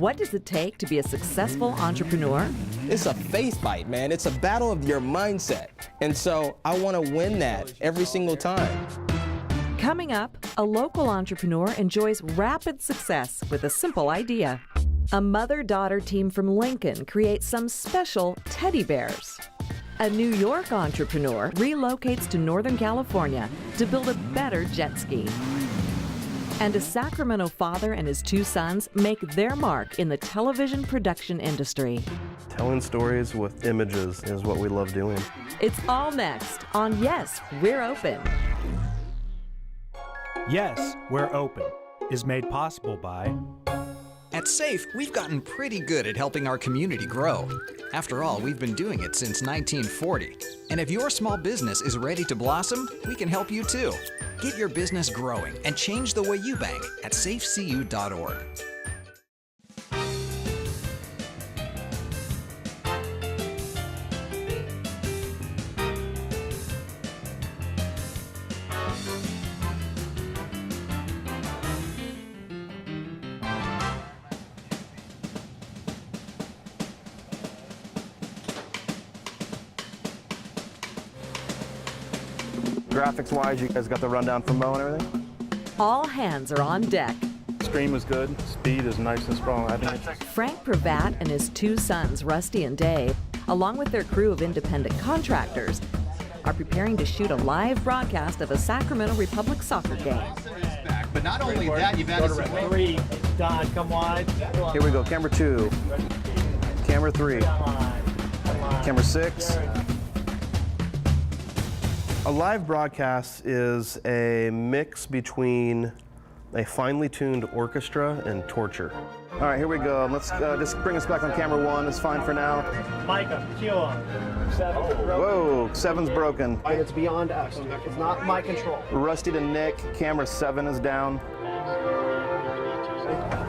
What does it take to be a successful entrepreneur? It's a faith fight, man. It's a battle of your mindset. And so I want to win that every single time. Coming up, a local entrepreneur enjoys rapid success with a simple idea. A mother-daughter team from Lincoln creates some special teddy bears. A New York entrepreneur relocates to Northern California to build a better jet ski. And a Sacramento father and his two sons make their mark in the television production industry. Telling stories with images is what we love doing. It's all next on Yes, We're Open. Yes, We're Open is made possible by... At SAFE, we've gotten pretty good at helping our community grow. After all, we've been doing it since 1940. And if your small business is ready to blossom, we can help you too. Get your business growing and change the way you bank at safecu.org. Graphics-wise, you guys got the rundown from Mo and everything? All hands are on deck. Stream is good. Speed is nice and strong. I think Frank Pravat and his two sons, Rusty and Dave, along with their crew of independent contractors, are preparing to shoot a live broadcast of a Sacramento Republic soccer game. But not only that, you've added some... Three, Don, come wide. Here we go, camera 2, camera 3, camera 6. A live broadcast is a mix between a finely tuned orchestra and torture. All right, here we go. Let's just bring us back on camera 1. It's fine for now. Micah, cue on. 7. Whoa, 7's broken. And it's beyond us. It's not my control. Rusty to Nick, camera 7 is down.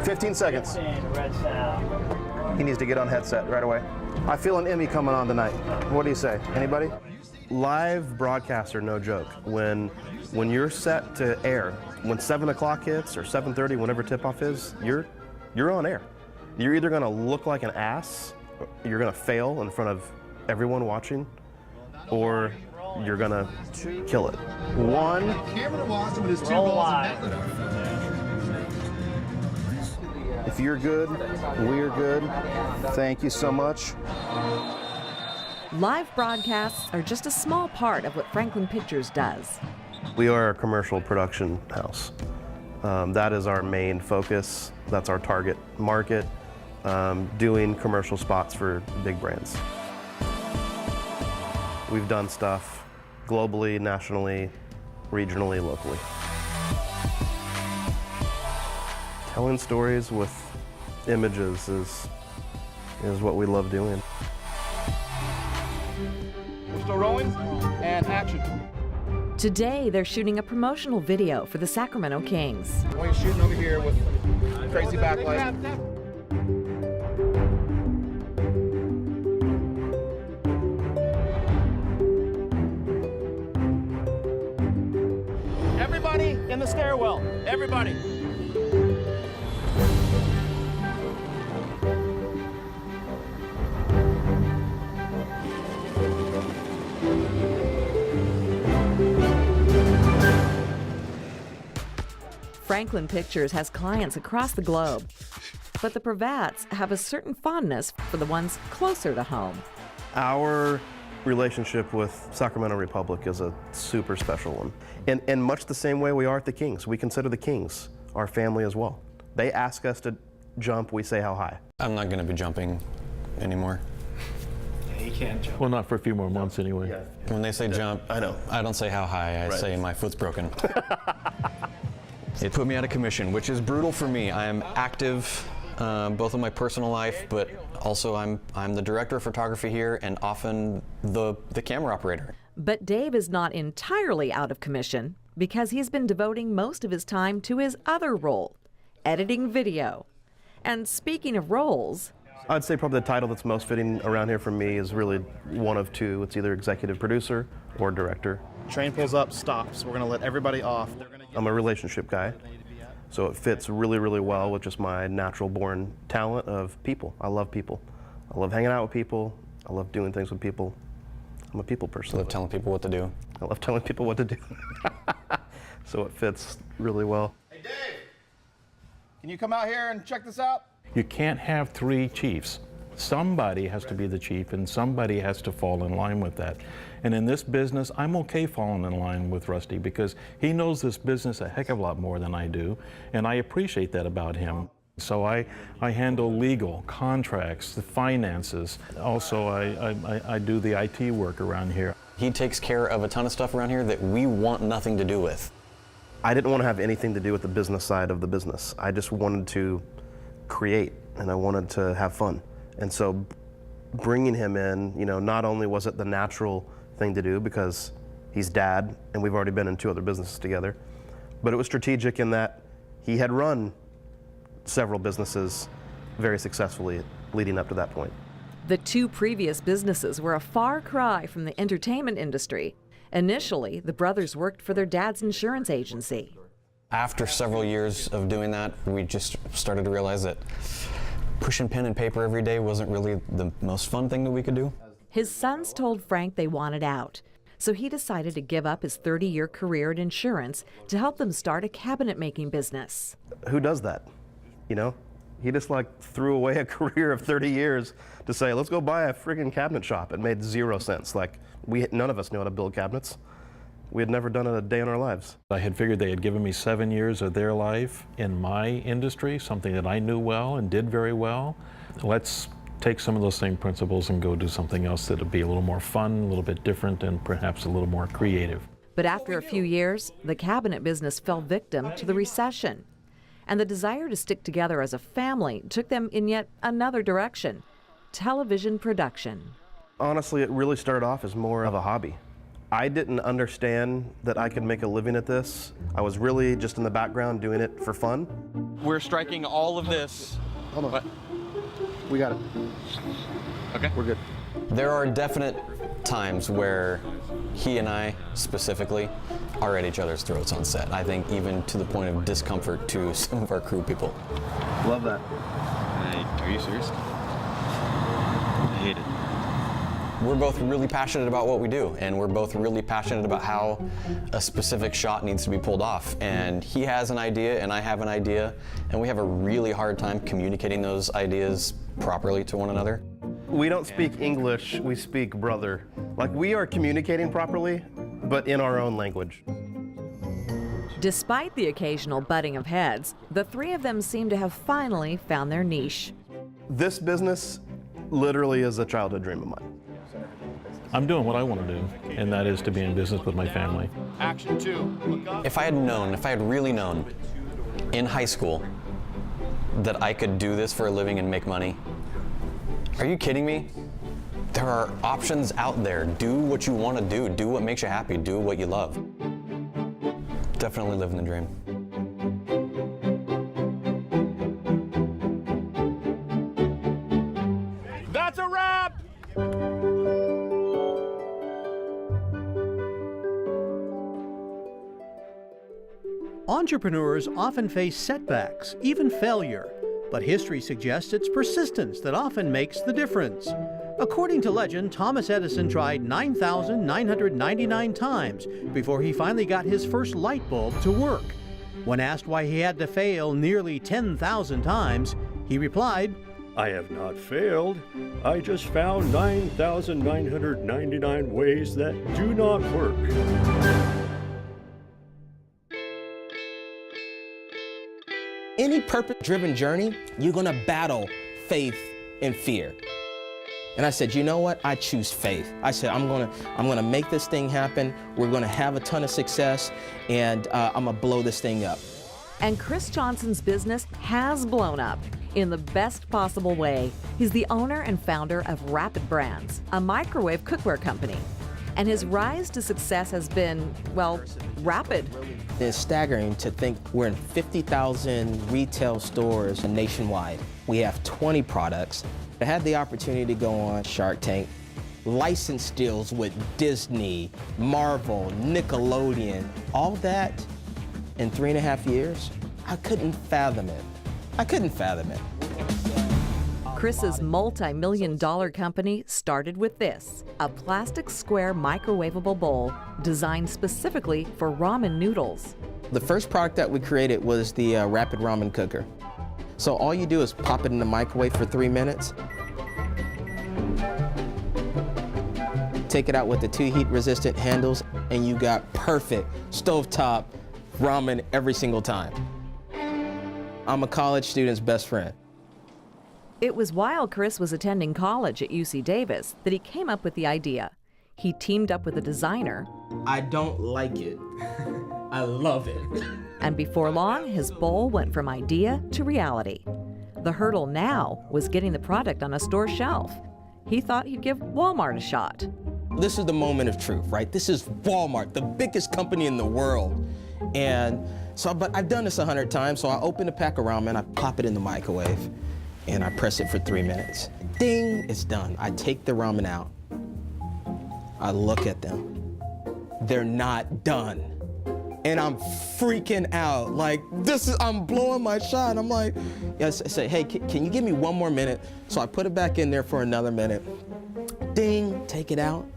15 seconds. Red sound. He needs to get on headset right away. I feel an Emmy coming on tonight. What do you say? Anybody? Live broadcasts are no joke. When you're set to air, when 7 o'clock hits or 7:30, whenever tip-off is, you're on air. You're either gonna look like an ass, you're gonna fail in front of everyone watching, or you're gonna kill it. 1. Cameron Watson with his 2 goals. If you're good, we're good. Thank you so much. Live broadcasts are just a small part of what Franklin Pictures does. We are a commercial production house. That is our main focus. That's our target market, doing commercial spots for big brands. We've done stuff globally, nationally, regionally, locally. Telling stories with images is what we love doing. We're still rolling, and action. Today, they're shooting a promotional video for the Sacramento Kings. We're shooting over here with crazy backlight. Everybody in the stairwell. Everybody. Franklin Pictures has clients across the globe, but the Pravats have a certain fondness for the ones closer to home. Our relationship with Sacramento Republic is a super special one. In much the same way we are at the Kings. We consider the Kings our family as well. They ask us to jump, we say how high. I'm not going to be jumping anymore. Yeah, you can't jump. Well, not for a few more months anyway. Yeah. When they say jump, I know. I don't say how high, I say my foot's broken. It put me out of commission, which is brutal for me. I am active both in my personal life, but also I'm the director of photography here and often the camera operator. But Dave is not entirely out of commission because he's been devoting most of his time to his other role, editing video. And speaking of roles, I'd say probably the title that's most fitting around here for me is really one of two. It's either executive producer or director. Train pulls up, stops. We're gonna let everybody off. I'm a relationship guy. So it fits really, really well with just my natural born talent of people. I love people. I love hanging out with people. I love doing things with people. I'm a people person. I love telling people what to do. I love telling people what to do. So it fits really well. Hey, Dave, can you come out here and check this out? You can't have three chiefs. Somebody has to be the chief and somebody has to fall in line with that. And in this business, I'm okay falling in line with Rusty because he knows this business a heck of a lot more than I do, and I appreciate that about him. So I handle legal, contracts, the finances. Also, I do the IT work around here. He takes care of a ton of stuff around here that we want nothing to do with. I didn't want to have anything to do with the business side of the business. I just wanted to create, and I wanted to have fun. And so bringing him in, you know, not only was it the natural thing to do because he's dad and we've already been in 2 other businesses together, but it was strategic in that he had run several businesses very successfully leading up to that point. The 2 previous businesses were a far cry from the entertainment industry. Initially, the brothers worked for their dad's insurance agency. After several years of doing that, we just started to realize that pushing pen and paper every day wasn't really the most fun thing that we could do. His sons told Frank they wanted out, so he decided to give up his 30-year career in insurance to help them start a cabinet-making business. Who does that? You know, he just like threw away a career of 30 years to say, let's go buy a friggin' cabinet shop. It made 0 sense. Like, none of us knew how to build cabinets. We had never done it a day in our lives. I had figured they had given me 7 years of their life in my industry, something that I knew well and did very well. Let's take some of those same principles and go do something else that would be a little more fun, a little bit different, and perhaps a little more creative. But after a few years, the cabinet business fell victim to the recession. And the desire to stick together as a family took them in yet another direction: television production. Honestly, it really started off as more of a hobby. I didn't understand that I could make a living at this. I was really just in the background doing it for fun. We're striking all of this. Hold on. We got it. Okay. We're good. There are definite times where he and I specifically are at each other's throats on set. I think even to the point of discomfort to some of our crew people. Love that. Are you serious? I hate it. We're both really passionate about what we do, and we're both really passionate about how a specific shot needs to be pulled off. And he has an idea and I have an idea, and we have a really hard time communicating those ideas properly to one another. We don't speak English, we speak brother. Like, we are communicating properly, but in our own language. Despite the occasional butting of heads, the 3 of them seem to have finally found their niche. This business literally is a childhood dream of mine. I'm doing what I want to do, and that is to be in business with my family. Action 2. Look up. If I had really known in high school that I could do this for a living and make money, are you kidding me? There are options out there. Do what you want to do. Do what makes you happy. Do what you love. Definitely living the dream. That's a wrap! Entrepreneurs often face setbacks, even failure, but history suggests it's persistence that often makes the difference. According to legend, Thomas Edison tried 9,999 times before he finally got his first light bulb to work. When asked why he had to fail nearly 10,000 times, he replied, I have not failed. I just found 9,999 ways that do not work. Any purpose-driven journey, you're gonna battle faith and fear. And I said, you know what? I choose faith. I said, I'm gonna make this thing happen. We're gonna have a ton of success, and I'm gonna blow this thing up. And Chris Johnson's business has blown up in the best possible way. He's the owner and founder of Rapid Brands, a microwave cookware company. And his rise to success has been, well, rapid. It's staggering to think we're in 50,000 retail stores nationwide. We have 20 products. I had the opportunity to go on Shark Tank, license deals with Disney, Marvel, Nickelodeon, all that in 3.5 years. I couldn't fathom it. I couldn't fathom it. Chris's multi-million-dollar company started with this, a plastic square microwavable bowl designed specifically for ramen noodles. The first product that we created was the rapid ramen cooker. So all you do is pop it in the microwave for 3 minutes. Take it out with the 2 heat-resistant handles, and you got perfect stovetop ramen every single time. I'm a college student's best friend. It was while Chris was attending college at UC Davis that he came up with the idea. He teamed up with a designer. I don't like it. I love it. And before long, his bowl went from idea to reality. The hurdle now was getting the product on a store shelf. He thought he'd give Walmart a shot. This is the moment of truth, right? This is Walmart, the biggest company in the world. And so, but I've done this 100 times, so I open a pack of ramen, I pop it in the microwave, and I press it for 3 minutes. Ding, it's done. I take the ramen out. I look at them. They're not done. And I'm freaking out. Like, I'm blowing my shot. I'm like, I say, hey, can you give me 1 more minute? So I put it back in there for another minute. Ding, take it out.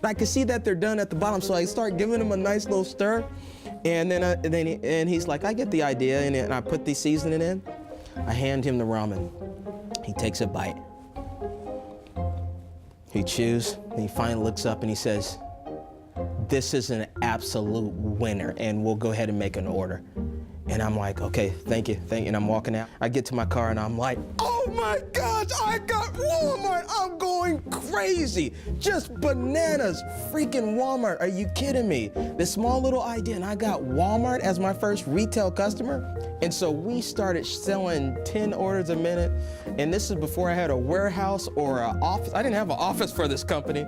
I can see that they're done at the bottom, so I start giving them a nice little stir. And then he's like, I get the idea, and I put the seasoning in. I hand him the ramen. He takes a bite. He chews, and he finally looks up and he says, this is an absolute winner, and we'll go ahead and make an order. And I'm like, okay, thank you. And I'm walking out. I get to my car and I'm like, oh my gosh, I got Walmart. I'm going crazy. Just bananas. Freaking Walmart. Are you kidding me? This small little idea, and I got Walmart as my first retail customer. And so we started selling 10 orders a minute. And this is before I had a warehouse or an office. I didn't have an office for this company.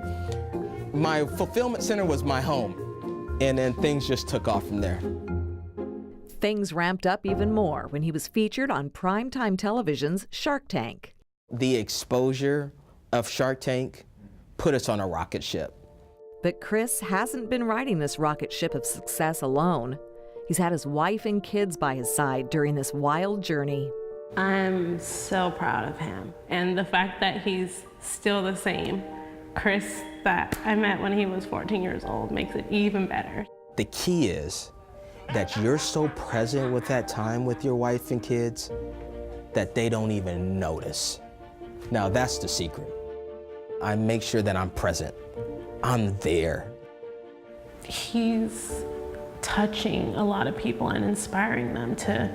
My fulfillment center was my home. And then things just took off from there. Things ramped up even more when he was featured on primetime television's Shark Tank. The exposure of Shark Tank put us on a rocket ship. But Chris hasn't been riding this rocket ship of success alone. He's had his wife and kids by his side during this wild journey. I'm so proud of him, and the fact that he's still the same Chris that I met when he was 14 years old makes it even better. The key is that you're so present with that time with your wife and kids that they don't even notice. Now that's the secret. I make sure that I'm present. I'm there. He's touching a lot of people and inspiring them to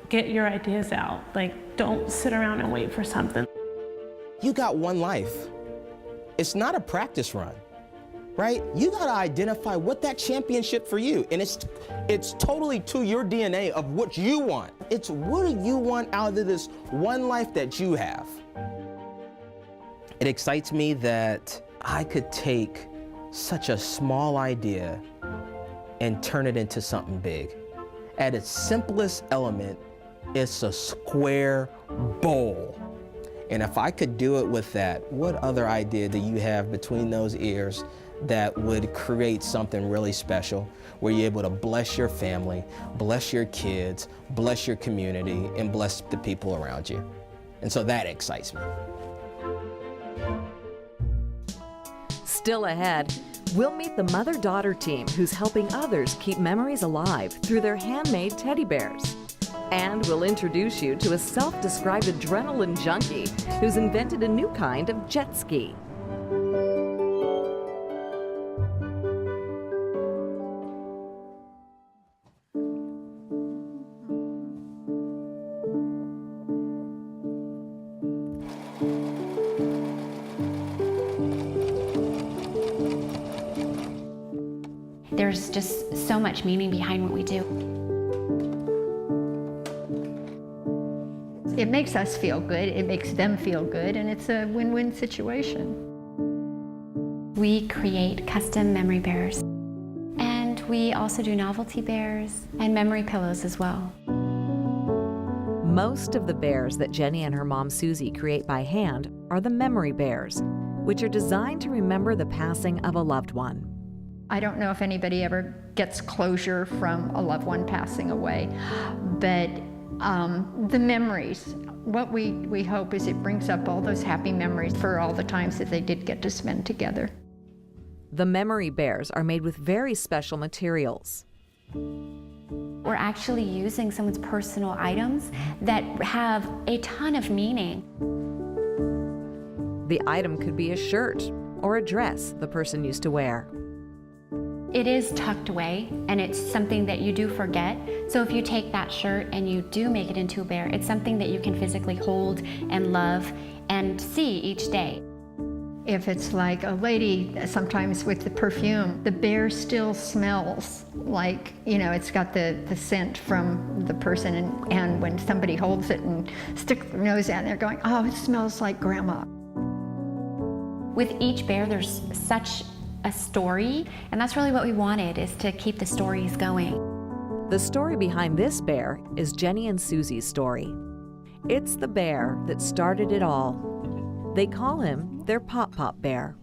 get your ideas out. Like, don't sit around and wait for something. You got one life. It's not a practice run. Right? You gotta identify what that championship for you, and it's totally to your DNA of what you want. It's what do you want out of this one life that you have? It excites me that I could take such a small idea and turn it into something big. At its simplest element, it's a square bowl. And if I could do it with that, what other idea do you have between those ears that would create something really special where you're able to bless your family, bless your kids, bless your community, and bless the people around you? And so that excites me. Still ahead, we'll meet the mother-daughter team who's helping others keep memories alive through their handmade teddy bears. And we'll introduce you to a self-described adrenaline junkie who's invented a new kind of jet ski. There's just so much meaning behind what we do. It makes us feel good, it makes them feel good, and it's a win-win situation. We create custom memory bears, and we also do novelty bears and memory pillows as well. Most of the bears that Jenny and her mom Susie create by hand are the memory bears, which are designed to remember the passing of a loved one. I don't know if anybody ever gets closure from a loved one passing away, but the memories, what we hope is it brings up all those happy memories for all the times that they did get to spend together. The memory bears are made with very special materials. We're actually using someone's personal items that have a ton of meaning. The item could be a shirt or a dress the person used to wear. It is tucked away, and it's something that you do forget. So if you take that shirt and you do make it into a bear, it's something that you can physically hold and love and see each day. If it's like a lady, sometimes with the perfume, the bear still smells like, it's got the scent from the person, and when somebody holds it and sticks their nose out, they're going, oh, it smells like grandma. With each bear, there's such a story, and that's really what we wanted, is to keep the stories going. The story behind this bear is Jenny and Susie's story. It's the bear that started it all. They call him their Pop-Pop bear.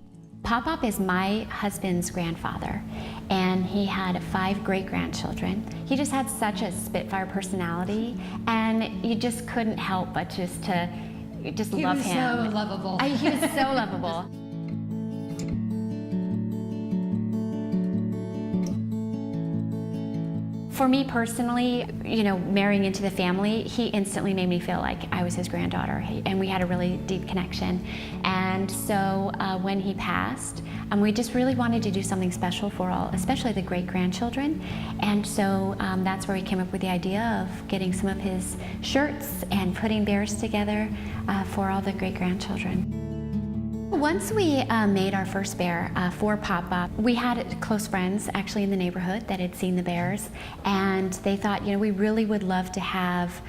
Pop-Pop is my husband's grandfather, and he had 5 great-grandchildren. He just had such a Spitfire personality, and you just couldn't help but just love him. He was so lovable. He was so lovable. For me personally, marrying into the family, he instantly made me feel like I was his granddaughter, and we had a really deep connection. And so when he passed, we just really wanted to do something special for all, especially the great-grandchildren. And so that's where we came up with the idea of getting some of his shirts and putting bears together for all the great-grandchildren. Once we made our first bear for Pop-Pop, we had close friends actually in the neighborhood that had seen the bears, and they thought, we really would love to have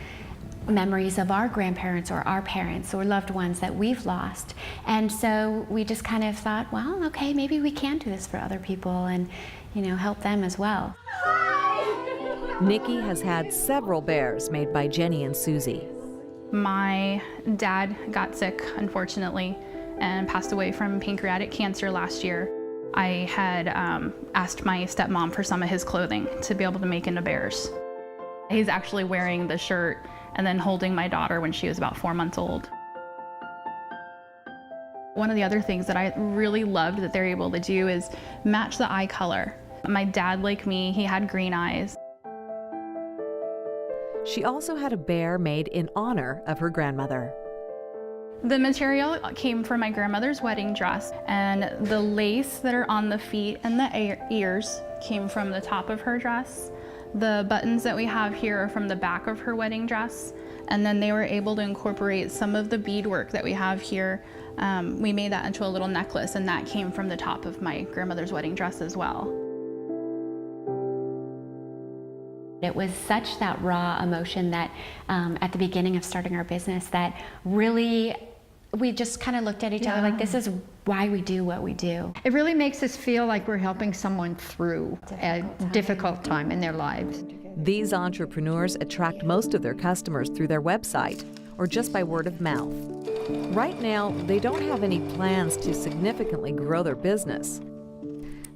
memories of our grandparents or our parents or loved ones that we've lost. And so we just kind of thought, well, okay, maybe we can do this for other people and, help them as well. Nikki has had several bears made by Jenny and Susie. My dad got sick, unfortunately, and passed away from pancreatic cancer last year. I had asked my stepmom for some of his clothing to be able to make into bears. He's actually wearing the shirt and then holding my daughter when she was about 4 months old. One of the other things that I really loved that they're able to do is match the eye color. My dad, like me, he had green eyes. She also had a bear made in honor of her grandmother. The material came from my grandmother's wedding dress, and the lace that are on the feet and the ears came from the top of her dress. The buttons that we have here are from the back of her wedding dress, and then they were able to incorporate some of the beadwork that we have here. We made that into a little necklace, and that came from the top of my grandmother's wedding dress as well. It was such that raw emotion that at the beginning of starting our business that really we just kind of looked at each other like, this is why we do what we do. It really makes us feel like we're helping someone through a difficult time in their lives. These entrepreneurs attract most of their customers through their website or just by word of mouth. Right now, they don't have any plans to significantly grow their business.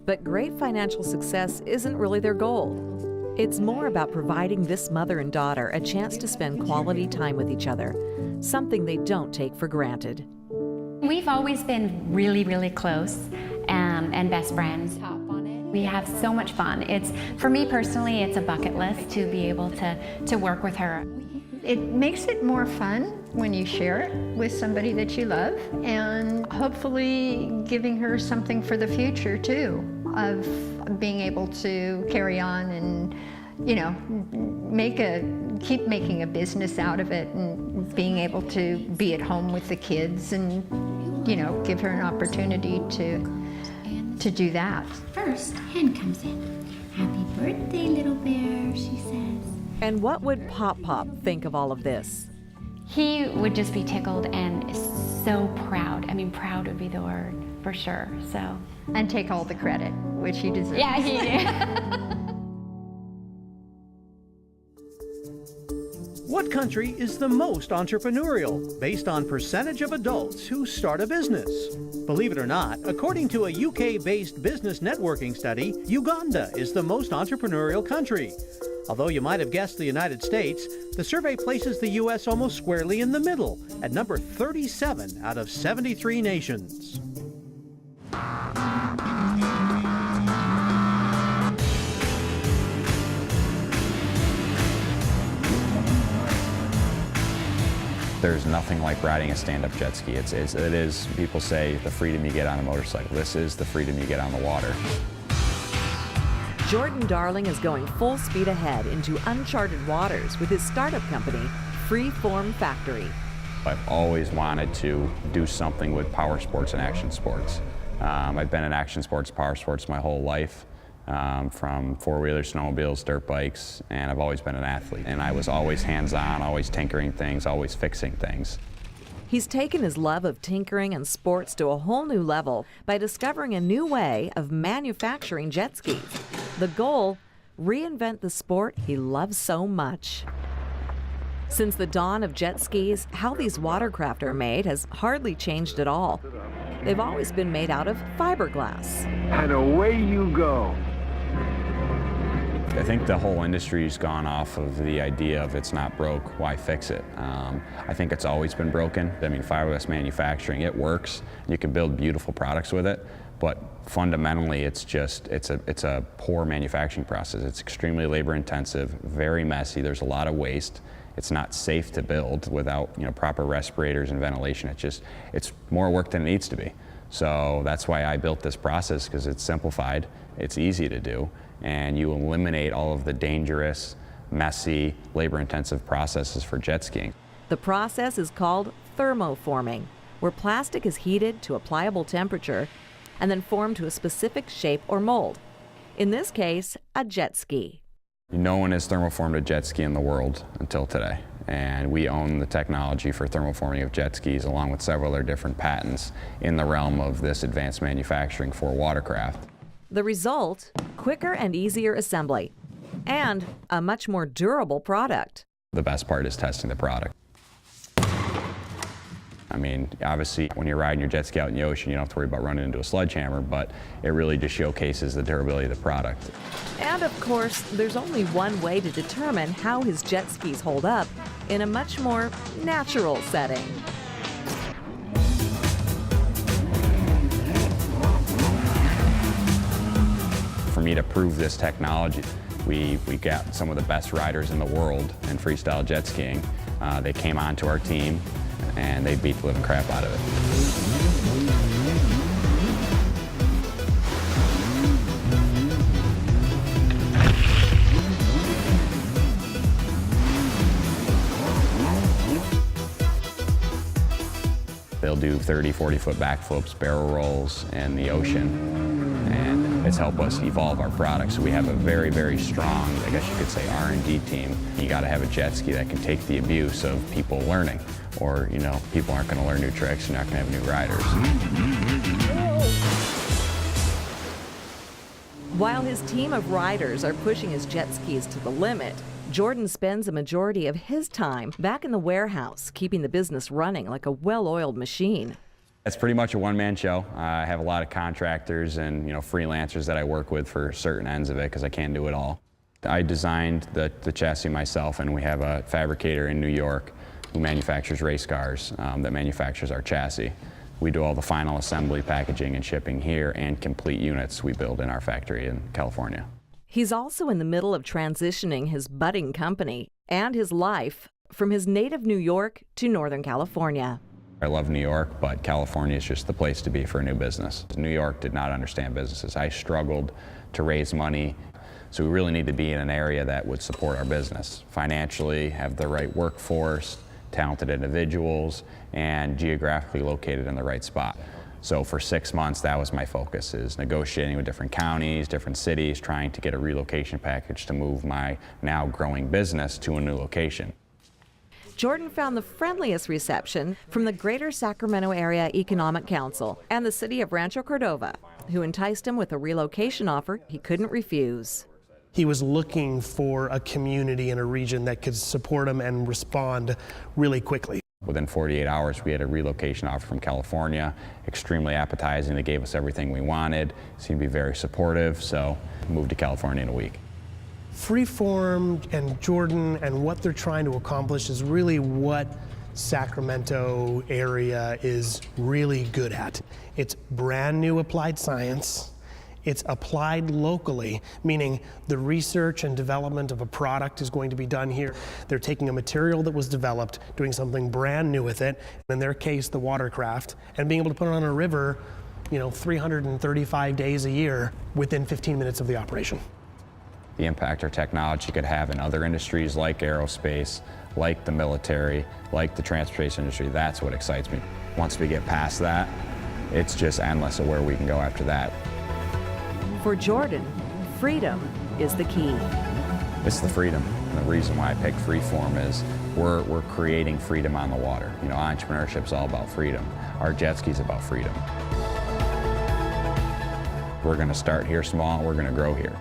But great financial success isn't really their goal. It's more about providing this mother and daughter a chance to spend quality time with each other, something they don't take for granted. We've always been really, really close and best friends. We have so much fun. For me personally, it's a bucket list to be able to work with her. It makes it more fun when you share it with somebody that you love, and hopefully giving her something for the future too, of being able to carry on and, keep making a business out of it, and being able to be at home with the kids and, give her an opportunity to do that. First, hen comes in. Happy birthday, little bear, she says. And what would Pop-Pop think of all of this? He would just be tickled and so proud. I mean, proud would be the word for sure. So. And take all the credit, which he deserves. Yeah, he did. What country is the most entrepreneurial based on percentage of adults who start a business? Believe it or not, according to a UK-based business networking study, Uganda is the most entrepreneurial country. Although you might have guessed the United States, the survey places the U.S. almost squarely in the middle at number 37 out of 73 nations. There's nothing like riding a stand-up jet ski. It is, people say, the freedom you get on a motorcycle. This is the freedom you get on the water. Jordan Darling is going full speed ahead into uncharted waters with his startup company, Freeform Factory. I've always wanted to do something with power sports and action sports. I've been in action sports, power sports my whole life, from four-wheelers, snowmobiles, dirt bikes, and I've always been an athlete. And I was always hands-on, always tinkering things, always fixing things. He's taken his love of tinkering and sports to a whole new level by discovering a new way of manufacturing jet skis. The goal, reinvent the sport he loves so much. Since the dawn of jet skis, how these watercraft are made has hardly changed at all. They've always been made out of fiberglass. And away you go. I think the whole industry's gone off of the idea of it's not broke, why fix it? I think it's always been broken. I mean, fiberglass manufacturing, it works. You can build beautiful products with it, but fundamentally it's a poor manufacturing process. It's extremely labor intensive, very messy, there's a lot of waste. It's not safe to build without proper respirators and ventilation. It's more work than it needs to be. So that's why I built this process, because it's simplified, it's easy to do, and you eliminate all of the dangerous, messy, labor-intensive processes for jet skiing. The process is called thermoforming, where plastic is heated to a pliable temperature and then formed to a specific shape or mold. In this case, a jet ski. No one has thermoformed a jet ski in the world until today, and we own the technology for thermoforming of jet skis along with several other different patents in the realm of this advanced manufacturing for watercraft. The result, quicker and easier assembly, and a much more durable product. The best part is testing the product. I mean, obviously, when you're riding your jet ski out in the ocean, you don't have to worry about running into a sledgehammer, but it really just showcases the durability of the product. And of course, there's only one way to determine how his jet skis hold up in a much more natural setting. For me to prove this technology, we got some of the best riders in the world in freestyle jet skiing. They came onto our team, and they beat the living crap out of it. They'll do 30, 40-foot backflips, barrel rolls in the ocean, and it's helped us evolve our products. So we have a very, very strong, I guess you could say, R&D team. You got to have a jet ski that can take the abuse of people learning, or people aren't going to learn new tricks, you're not going to have new riders. While his team of riders are pushing his jet skis to the limit, Jordan spends a majority of his time back in the warehouse, keeping the business running like a well-oiled machine. It's pretty much a one-man show. I have a lot of contractors and freelancers that I work with for certain ends of it, because I can't do it all. I designed the chassis myself, and we have a fabricator in New York who manufactures race cars that manufactures our chassis. We do all the final assembly, packaging, and shipping here, and complete units we build in our factory in California. He's also in the middle of transitioning his budding company and his life from his native New York to Northern California. I love New York, but California is just the place to be for a new business. New York did not understand businesses. I struggled to raise money, so we really need to be in an area that would support our business financially, have the right workforce, talented individuals, and geographically located in the right spot. So for 6 months, that was my focus, is negotiating with different counties, different cities, trying to get a relocation package to move my now growing business to a new location. Jordan found the friendliest reception from the Greater Sacramento Area Economic Council and the city of Rancho Cordova, who enticed him with a relocation offer he couldn't refuse. He was looking for a community in a region that could support him and respond really quickly. Within 48 hours, we had a relocation offer from California, extremely appetizing. They gave us everything we wanted, seemed to be very supportive, so moved to California in a week. Freeform and Jordan and what they're trying to accomplish is really what Sacramento area is really good at. It's brand new applied science. It's applied locally, meaning the research and development of a product is going to be done here. They're taking a material that was developed, doing something brand new with it, in their case, the watercraft, and being able to put it on a river, 335 days a year within 15 minutes of the operation. The impact our technology could have in other industries like aerospace, like the military, like the transportation industry, that's what excites me. Once we get past that, it's just endless of where we can go after that. For Jordan, freedom is the key. It's the freedom. And the reason why I picked Freeform is we're creating freedom on the water. Entrepreneurship is all about freedom. Our jet ski is about freedom. We're going to start here small, we're going to grow here.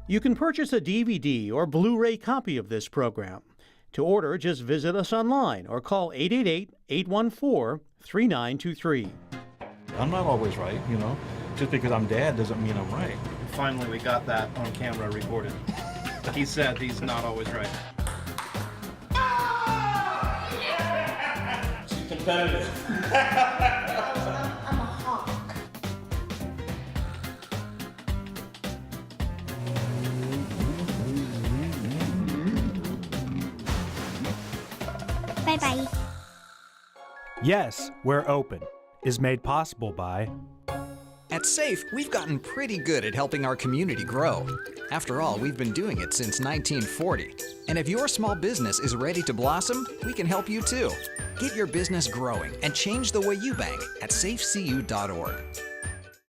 You can purchase a DVD or Blu-ray copy of this program. To order, just visit us online or call 888-814-3923. I'm not always right, Just because I'm dad doesn't mean I'm right. Finally, we got that on camera recorded. He said he's not always right. She's competitive. I'm a hawk. Bye-bye. Yes, we're open is made possible by... At SAFE, we've gotten pretty good at helping our community grow. After all, we've been doing it since 1940. And if your small business is ready to blossom, we can help you too. Get your business growing and change the way you bank at safecu.org.